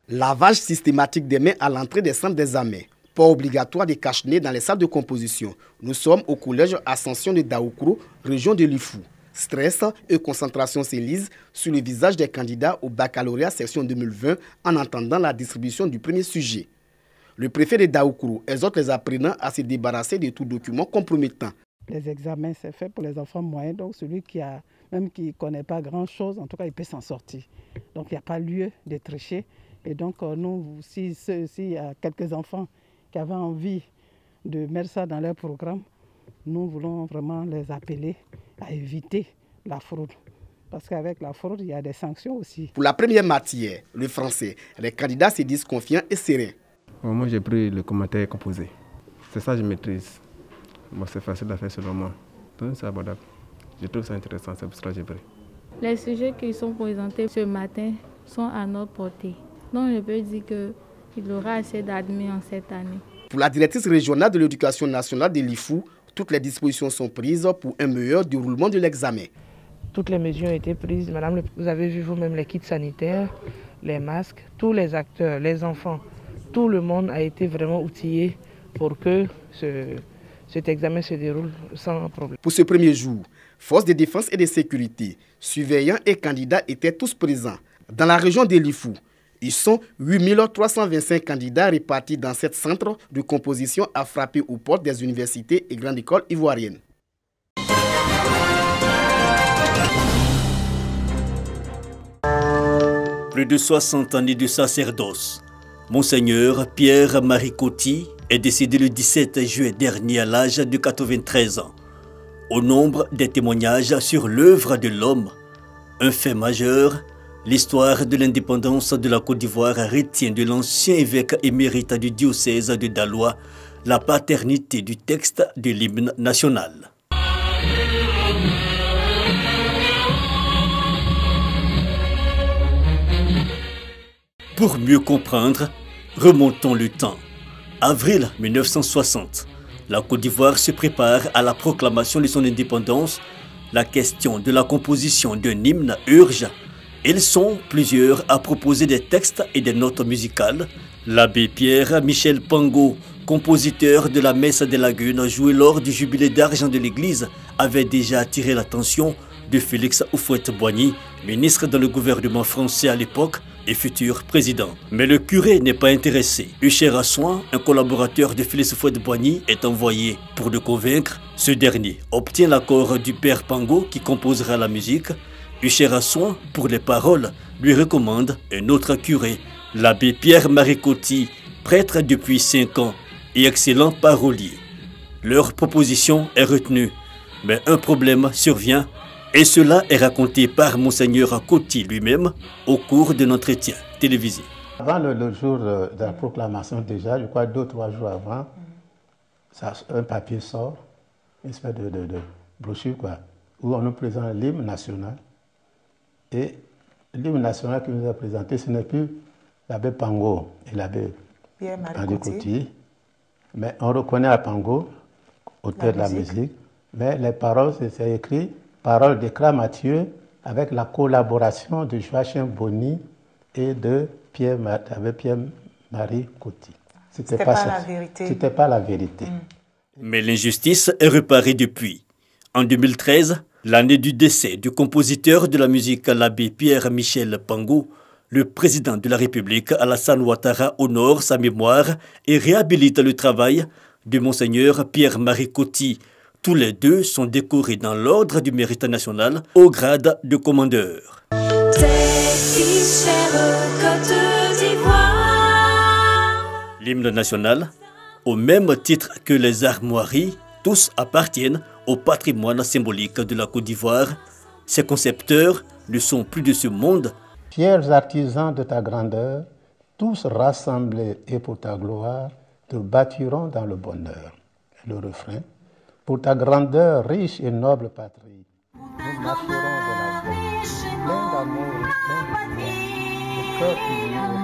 Lavage systématique des mains à l'entrée des centres d'examen. Port obligatoire des cache-nez dans les salles de composition. Nous sommes au collège Ascension de Daoukro, région de Lifou. Stress et concentration s'élisent sur le visage des candidats au baccalauréat section 2020 en entendant la distribution du premier sujet. Le préfet de Daoukro exhorte les apprenants à se débarrasser de tout document compromettant. Les examens, c'est fait pour les enfants moyens, donc celui qui ne connaît pas grand-chose, en tout cas, il peut s'en sortir. Donc, il n'y a pas lieu de tricher. Et donc, nous, s'il y a quelques enfants qui avaient envie de mettre ça dans leur programme, nous voulons vraiment les appeler à éviter la fraude. Parce qu'avec la fraude, il y a des sanctions aussi. Pour la première matière, le français, les candidats se disent confiants et sereins. Moi, j'ai pris le commentaire composé. C'est ça que je maîtrise. Bon, c'est facile à faire selon moi. Donc, c'est abordable. Je trouve ça intéressant, c'est pour ça que j'ai pris. Les sujets qui sont présentés ce matin sont à notre portée. Donc, je peux dire qu'il y aura assez d'admis en cette année. Pour la directrice régionale de l'éducation nationale de Lifou, toutes les dispositions sont prises pour un meilleur déroulement de l'examen. Toutes les mesures ont été prises. Madame, vous avez vu vous-même les kits sanitaires, les masques, tous les acteurs, les enfants, tout le monde a été vraiment outillé pour que cet examen se déroule sans problème. Pour ce premier jour, forces de défense et de sécurité, surveillants et candidats étaient tous présents. Dans la région de Lifou, ils sont 8325 candidats répartis dans 7 centres de composition à frapper aux portes des universités et grandes écoles ivoiriennes. Plus de 60 années de sacerdoce. Monseigneur Pierre-Marie Coty est décédé le 17 juillet dernier à l'âge de 93 ans. Au nombre des témoignages sur l'œuvre de l'homme, un fait majeur, l'histoire de l'indépendance de la Côte d'Ivoire retient de l'ancien évêque émérite du diocèse de Daloa la paternité du texte de l'hymne national. Pour mieux comprendre, remontons le temps. Avril 1960, la Côte d'Ivoire se prépare à la proclamation de son indépendance. La question de la composition d'un hymne urge. Ils sont plusieurs à proposer des textes et des notes musicales. L'abbé Pierre-Michel Pango, compositeur de la messe des lagunes jouée lors du jubilé d'argent de l'église, avait déjà attiré l'attention de Félix Houphouët-Boigny, ministre dans le gouvernement français à l'époque et futur président. Mais le curé n'est pas intéressé. Hucher Assoin, un collaborateur de Félix Houphouët-Boigny, est envoyé pour le convaincre. Ce dernier obtient l'accord du père Pango qui composera la musique. Hucher Assoin, pour les paroles, lui recommande un autre curé, l'abbé Pierre-Marie Coty, prêtre depuis 5 ans et excellent parolier. Leur proposition est retenue, mais un problème survient. Et cela est raconté par Monseigneur Coty lui-même au cours d'un entretien télévisé. Avant le jour de la proclamation déjà, je crois 2 ou 3 jours avant, un papier sort, une espèce de brochure quoi, où on nous présente l'hymne national. Et l'hymne national qui nous a présenté, ce n'est plus l'abbé Pango et l'abbé Pierre-Marie Coty, mais on reconnaît à Pango, auteur de la musique, mais les paroles, c'est écrit paroles de Cra Mathieu avec la collaboration de Joachim Bonny et de Pierre-Marie Coty. C'était pas la vérité. C'était pas la vérité. Mais l'injustice est réparée depuis. En 2013, l'année du décès du compositeur de la musique l'abbé Pierre-Michel Pango, le président de la République Alassane Ouattara honore sa mémoire et réhabilite le travail de Monseigneur Pierre-Marie Coty. Tous les deux sont décorés dans l'ordre du mérite national au grade de commandeur. L'hymne national, au même titre que les armoiries, tous appartiennent au patrimoine symbolique de la Côte d'Ivoire. Ses concepteurs ne sont plus de ce monde. Fiers artisans de ta grandeur, tous rassemblés et pour ta gloire, te bâtiront dans le bonheur. Le refrain. Pour ta grandeur riche et noble patrie, nous marcherons de la vie, plein d'amour et plein de joie, le cœur unis.